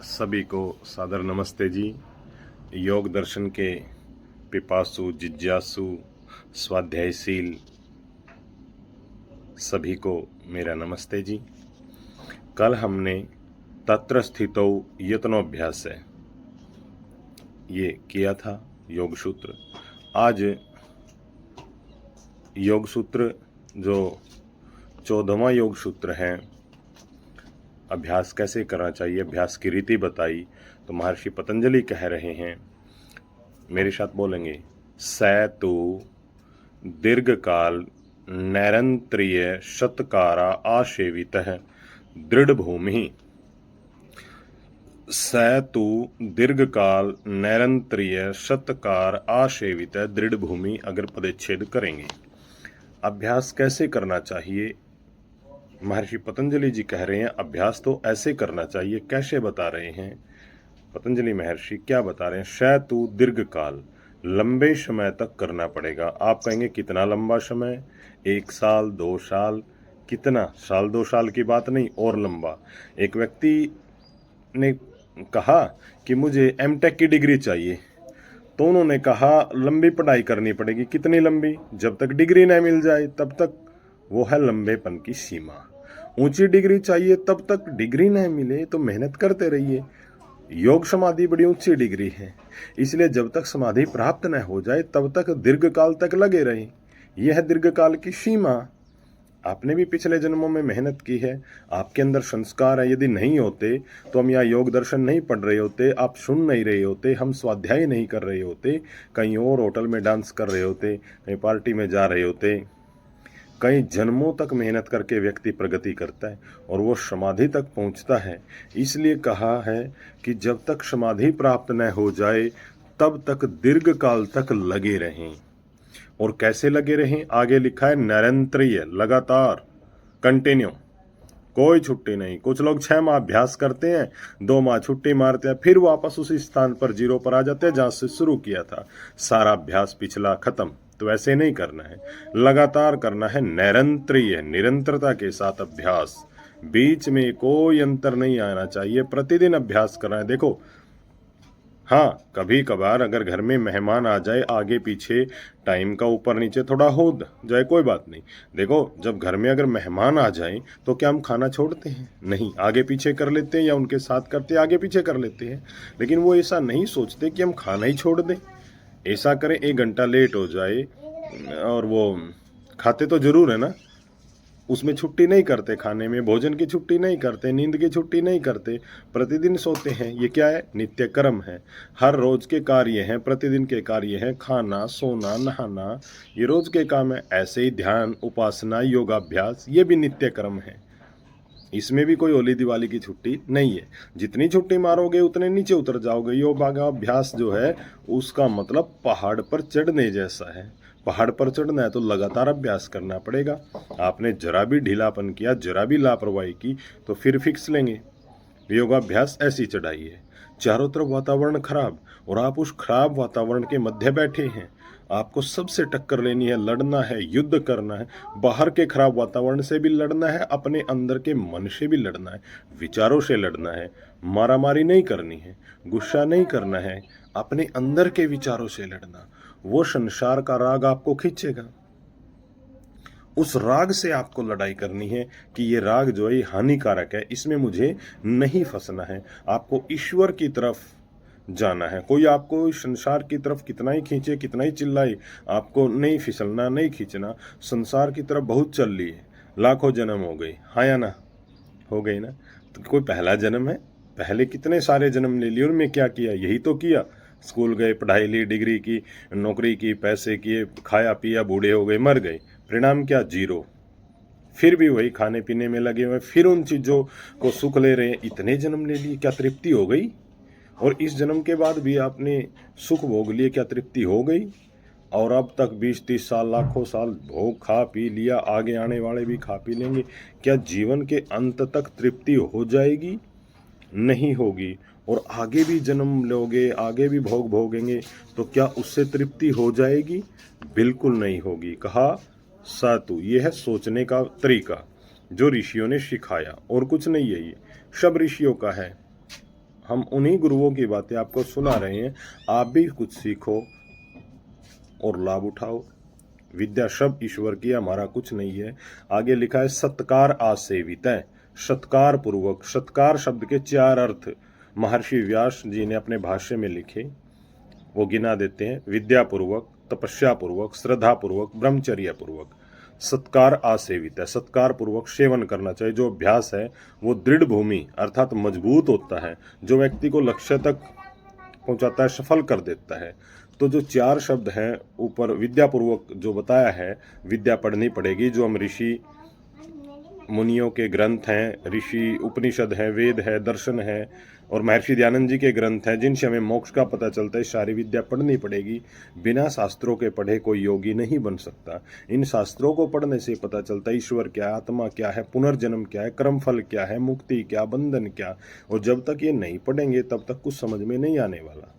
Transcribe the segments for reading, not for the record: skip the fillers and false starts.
सभी को सादर नमस्ते जी। योग दर्शन के पिपासु, जिज्ञासु, स्वाध्यायशील सभी को मेरा नमस्ते जी। कल हमने तत्र स्थितौ यत्नोभ्यास है ये किया था योग सूत्र। आज योग सूत्र जो 14वां योग सूत्र है, अभ्यास कैसे करना चाहिए, अभ्यास की रीति बताई। तो महर्षि पतंजलि कह रहे हैं, मेरे साथ बोलेंगे, सैतु दीर्घकाल नैरंत्रिय शतकारा आसेवित दृढ़ भूमि। सैतु दीर्घकाल नैरंत्रिय शतकार आसेवित दृढ़ भूमि। अगर पदच्छेद करेंगे, अभ्यास कैसे करना चाहिए, महर्षि पतंजलि जी कह रहे हैं अभ्यास तो ऐसे करना चाहिए। कैसे बता रहे हैं पतंजलि महर्षि, क्या बता रहे हैं? शैतु दीर्घकाल, लंबे समय तक करना पड़ेगा। आप कहेंगे कितना लंबा समय? 1 साल, 2 साल? कितना साल? 2 साल की बात नहीं, और लंबा। एक व्यक्ति ने कहा कि मुझे एमटेक की डिग्री चाहिए, तो उन्होंने कहा लंबी पढ़ाई करनी पड़ेगी। कितनी लंबी? जब तक डिग्री न मिल जाए तब तक। वो है लंबेपन की सीमा। ऊंची डिग्री चाहिए, तब तक डिग्री न मिले तो मेहनत करते रहिए। योग समाधि बड़ी ऊंची डिग्री है, इसलिए जब तक समाधि प्राप्त न हो जाए तब तक दीर्घकाल तक लगे रहे। यह है दीर्घकाल की सीमा। आपने भी पिछले जन्मों में मेहनत की है, आपके अंदर संस्कार है। यदि नहीं होते तो हम यहाँ योग दर्शन नहीं पढ़ रहे होते, आप सुन नहीं रहे होते, हम स्वाध्याय नहीं कर रहे होते, कहीं और होटल में डांस कर रहे होते, कहीं पार्टी में जा रहे होते। कई जन्मों तक मेहनत करके व्यक्ति प्रगति करता है और वो समाधि तक पहुंचता है। इसलिए कहा है कि जब तक समाधि प्राप्त न हो जाए तब तक दीर्घकाल तक लगे रहें। और कैसे लगे रहें? आगे लिखा है निरंतरीय, लगातार, कंटिन्यू, कोई छुट्टी नहीं। कुछ लोग 6 माह अभ्यास करते हैं, 2 माह छुट्टी मारते हैं, फिर वापस उसी स्थान पर जीरो पर आ जाते हैं जहां से शुरू किया था। सारा अभ्यास पिछला खत्म। तो ऐसे नहीं करना है, लगातार करना है, निरंतरीय, निरंतरता के साथ अभ्यास। बीच में कोई अंतर नहीं आना चाहिए, प्रतिदिन अभ्यास करना है। देखो, हाँ, कभी कभार अगर घर में मेहमान आ जाए, आगे पीछे टाइम का ऊपर नीचे थोड़ा हो जाए, कोई बात नहीं। देखो, जब घर में अगर मेहमान आ जाए तो क्या हम खाना छोड़ते हैं? नहीं, आगे पीछे कर लेते हैं, या उनके साथ करते हैं, आगे पीछे कर लेते हैं। लेकिन वो ऐसा नहीं सोचते कि हम खाना ही छोड़ दें। ऐसा करें, 1 घंटा लेट हो जाए और वो खाते तो जरूर है ना, उसमें छुट्टी नहीं करते, खाने में भोजन की छुट्टी नहीं करते, नींद की छुट्टी नहीं करते, प्रतिदिन सोते हैं। ये क्या है? नित्य कर्म है, हर रोज के कार्य हैं, प्रतिदिन के कार्य हैं। खाना, सोना, नहाना, ये रोज के काम है। ऐसे ही ध्यान, उपासना, योगाभ्यास, ये भी नित्य कर्म है। इसमें भी कोई होली दिवाली की छुट्टी नहीं है। जितनी छुट्टी मारोगे उतने नीचे उतर जाओगे। योगाभ्यास जो है उसका मतलब पहाड़ पर चढ़ने जैसा है। पहाड़ पर चढ़ना है तो लगातार अभ्यास करना पड़ेगा। आपने जरा भी ढीलापन किया, जरा भी लापरवाही की तो फिर फिक्स लेंगे। योगाभ्यास ऐसी चढ़ाई है, चारों तरफ वातावरण खराब और आप उस खराब वातावरण के मध्य बैठे हैं। आपको सबसे टक्कर लेनी है, लड़ना है, युद्ध करना है। बाहर के खराब वातावरण से भी लड़ना है, अपने अंदर के मन से भी लड़ना है, विचारों से लड़ना है। मारामारी नहीं करनी है, गुस्सा नहीं करना है, अपने अंदर के विचारों से लड़ना। वो संसार का राग आपको खींचेगा, उस राग से आपको लड़ाई करनी है कि ये राग जो है हानिकारक है, इसमें मुझे नहीं फंसना है। आपको ईश्वर की तरफ जाना है। कोई आपको संसार की तरफ कितना ही खींचे, कितना ही चिल्लाए, आपको नहीं फिसलना, नहीं खींचना। संसार की तरफ बहुत चल रही है, लाखों जन्म हो गए, हाँ या ना? हो गई ना? तो कोई पहला जन्म है? पहले कितने सारे जन्म ले लिए और मैं क्या किया? यही तो किया। स्कूल गए, पढ़ाई ली, डिग्री की, नौकरी की, पैसे किए, खाया पिया, बूढ़े हो गए, मर गए। परिणाम क्या? जीरो। फिर भी वही खाने पीने में लगे हुए, फिर उन चीजों को सुख ले रहे हैं। इतने जन्म ले लिए, क्या तृप्ति हो गई? और इस जन्म के बाद भी आपने सुख भोग लिए, क्या तृप्ति हो गई? और अब तक 20-30 साल, लाखों साल भोग खा पी लिया, आगे आने वाले भी खा पी लेंगे। क्या जीवन के अंत तक तृप्ति हो जाएगी? नहीं होगी। और आगे भी जन्म लोगे, आगे भी भोग भोगेंगे, तो क्या उससे तृप्ति हो जाएगी? बिल्कुल नहीं होगी। कहा सातु, ये है सोचने का तरीका जो ऋषियों ने सिखाया, और कुछ नहीं है। ये सब ऋषियों का है। हम उन्हीं गुरुओं की बातें आपको सुना रहे हैं। आप भी कुछ सीखो और लाभ उठाओ। विद्या सब ईश्वर की, हमारा कुछ नहीं है। आगे लिखा है सत्कार आसेवित है, सत्कार पूर्वक। सत्कार शब्द के 4 अर्थ महर्षि व्यास जी ने अपने भाष्य में लिखे, वो गिना देते हैं। विद्या पूर्वक, तपस्या पूर्वक, श्रद्धा पूर्वक, ब्रह्मचर्य पूर्वक। सत्कार आसेवित है, सत्कार पूर्वक सेवन करना चाहिए। जो अभ्यास है वो दृढ़ भूमि अर्थात मजबूत होता है, जो व्यक्ति को लक्ष्य तक पहुंचाता है, सफल कर देता है। तो जो 4 शब्द हैं ऊपर विद्या पूर्वक जो बताया है, विद्या पढ़नी पड़ेगी। जो हम ऋषि मुनियों के ग्रंथ हैं, ऋषि उपनिषद हैं, वेद है, दर्शन है और महर्षि दयानंद जी के ग्रंथ हैं, जिनसे हमें मोक्ष का पता चलता है, सारी विद्या पढ़नी पड़ेगी। बिना शास्त्रों के पढ़े कोई योगी नहीं बन सकता। इन शास्त्रों को पढ़ने से पता चलता है ईश्वर क्या है, आत्मा क्या है, पुनर्जन्म क्या है, कर्मफल क्या है, मुक्ति क्या, बंधन क्या। और जब तक ये नहीं पढ़ेंगे तब तक कुछ समझ में नहीं आने वाला।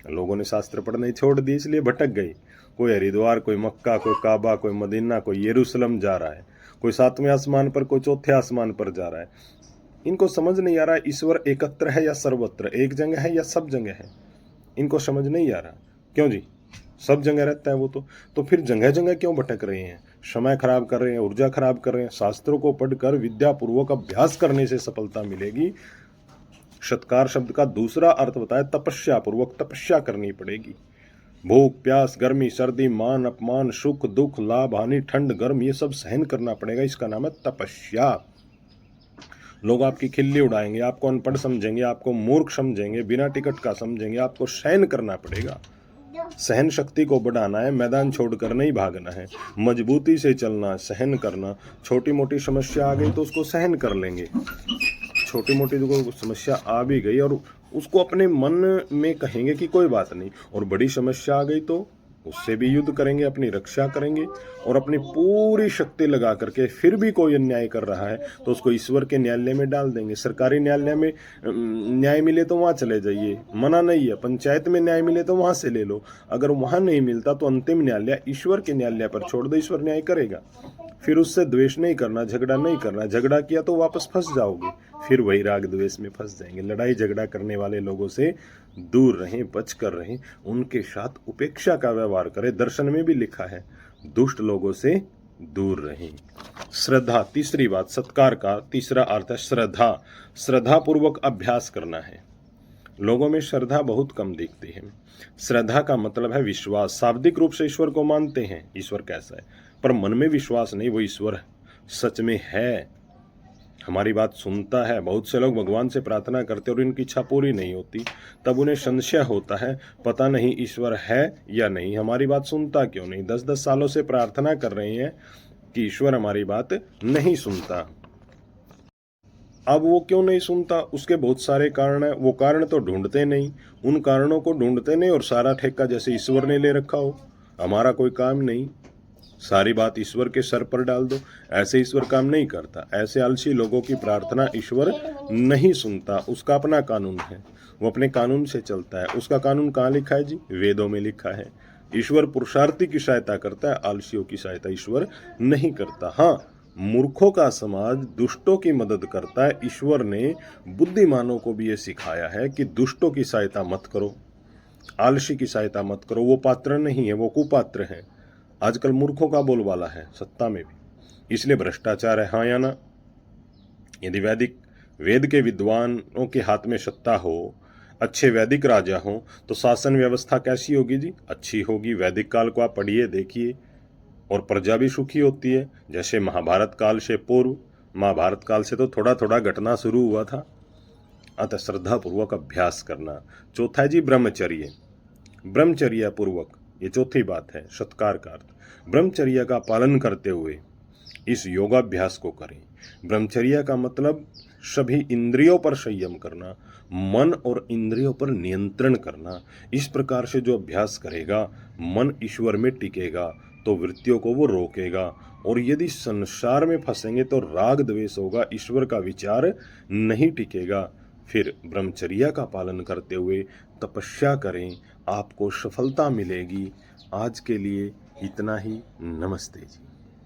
लोगों ने शास्त्र पढ़ने छोड़ दिए, इसलिए भटक गई। कोई हरिद्वार, कोई मक्का, कोई काबा, कोई मदीना, कोई यरूशलेम जा रहा है, कोई 7वें आसमान पर, कोई 4थे आसमान पर जा रहा है। इनको समझ नहीं आ रहा ईश्वर एकत्र है या सर्वत्र, एक जगह है या सब जगह है। इनको समझ नहीं आ रहा। क्यों जी, सब जगह रहता है वो तो फिर जगह जगह क्यों भटक रहे हैं, समय खराब कर रहे हैं, ऊर्जा खराब कर रहे हैं। शास्त्रों को पढ़कर विद्या पूर्वक अभ्यास करने से सफलता मिलेगी। सत्कार शब्द का दूसरा अर्थ बताया तपस्या पूर्वक, तपस्या करनी पड़ेगी। भूख प्यास, गर्मी सर्दी, मान अपमान, सुख दुख, लाभ हानि, ठंड गर्म, ये सब सहन करना पड़ेगा। इसका नाम है तपस्या। लोग आपकी खिल्ली उड़ाएंगे, आपको अनपढ़ समझेंगे, आपको मूर्ख समझेंगे, बिना टिकट का समझेंगे, आपको सहन करना पड़ेगा। सहन शक्ति को बढ़ाना है, मैदान छोड़कर नहीं भागना है, मजबूती से चलना, सहन करना। छोटी मोटी समस्या आ गई तो उसको सहन कर लेंगे। छोटी मोटी जो समस्या आ भी गई और उसको अपने मन में कहेंगे कि कोई बात नहीं, और बड़ी समस्या आ गई तो उससे भी युद्ध करेंगे, अपनी रक्षा करेंगे और अपनी पूरी शक्ति लगा करके फिर भी कोई अन्याय कर रहा है तो उसको ईश्वर के न्यायालय में डाल देंगे। सरकारी न्यायालय में न्याय मिले तो वहाँ चले जाइए, मना नहीं है। पंचायत में न्याय मिले तो वहाँ से ले लो। अगर वहाँ नहीं मिलता तो अंतिम न्यायालय ईश्वर के न्यायालय पर छोड़ दो, ईश्वर न्याय करेगा। फिर उससे द्वेष नहीं करना, झगड़ा नहीं करना। झगड़ा किया तो वापस फंस जाओगे, फिर वही राग द्वेष में फंस जाएंगे। लड़ाई झगड़ा करने वाले लोगों से दूर रहें, बच कर रहें, उनके साथ उपेक्षा का व्यवहार करें। दर्शन में भी लिखा है दुष्ट लोगों से दूर रहें। श्रद्धा, तीसरी बात, सत्कार का तीसरा अर्थ है श्रद्धा। श्रद्धा पूर्वक अभ्यास करना है। लोगों में श्रद्धा बहुत कम दिखती है। श्रद्धा का मतलब है विश्वास। शाब्दिक रूप से ईश्वर को मानते हैं, ईश्वर कैसा है, पर मन में विश्वास नहीं वो ईश्वर सच में है, हमारी बात सुनता है। बहुत से लोग भगवान से प्रार्थना करते और इनकी इच्छा पूरी नहीं होती, तब उन्हें संशय होता है, पता नहीं ईश्वर है या नहीं, हमारी बात सुनता क्यों नहीं। 10-10 सालों से प्रार्थना कर रहे हैं कि ईश्वर हमारी बात नहीं सुनता। अब वो क्यों नहीं सुनता, उसके बहुत सारे कारण हैं। वो कारण तो ढूंढते नहीं, उन कारणों को ढूंढते नहीं और सारा ठेका जैसे ईश्वर ने ले रखा हो, हमारा कोई काम नहीं, सारी बात ईश्वर के सर पर डाल दो। ऐसे ईश्वर काम नहीं करता। ऐसे आलसी लोगों की प्रार्थना ईश्वर नहीं सुनता। उसका अपना कानून है, वो अपने कानून से चलता है। उसका कानून कहाँ लिखा है जी? वेदों में लिखा है। ईश्वर पुरुषार्थी की सहायता करता है, आलसियों की सहायता ईश्वर नहीं करता। हाँ, मूर्खों का समाज दुष्टों की मदद करता है। ईश्वर ने बुद्धिमानों को भी ये सिखाया है कि दुष्टों की सहायता मत करो, आलसी की सहायता मत करो, वो पात्र नहीं है, वो कुपात्र है। आजकल मूर्खों का बोलबाला है सत्ता में भी, इसलिए भ्रष्टाचार है, हाँ या ना। यदि वेद के विद्वानों के हाथ में सत्ता हो, अच्छे वैदिक राजा हो, तो शासन व्यवस्था कैसी होगी जी? अच्छी होगी। वैदिक काल को आप पढ़िए देखिए, और प्रजा भी सुखी होती है। जैसे महाभारत काल से पूर्व, महाभारत काल से तो थोड़ा थोड़ा घटना शुरू हुआ था। अतः श्रद्धा पूर्वक अभ्यास करना। चौथा है जी ब्रह्मचर्य, ब्रह्मचर्य पूर्वक, ये चौथी बात है सत्कार का अर्थ। ब्रह्मचर्य का पालन करते हुए इस योगाभ्यास को करें। ब्रह्मचर्य का मतलब सभी इंद्रियों पर संयम करना, मन और इंद्रियों पर नियंत्रण करना। इस प्रकार से जो अभ्यास करेगा, मन ईश्वर में टिकेगा तो वृत्तियों को वो रोकेगा, और यदि संसार में फंसेंगे तो राग द्वेष होगा, ईश्वर का विचार नहीं टिकेगा। फिर ब्रह्मचर्य का पालन करते हुए तपस्या करें, आपको सफलता मिलेगी। आज के लिए इतना ही। नमस्ते जी।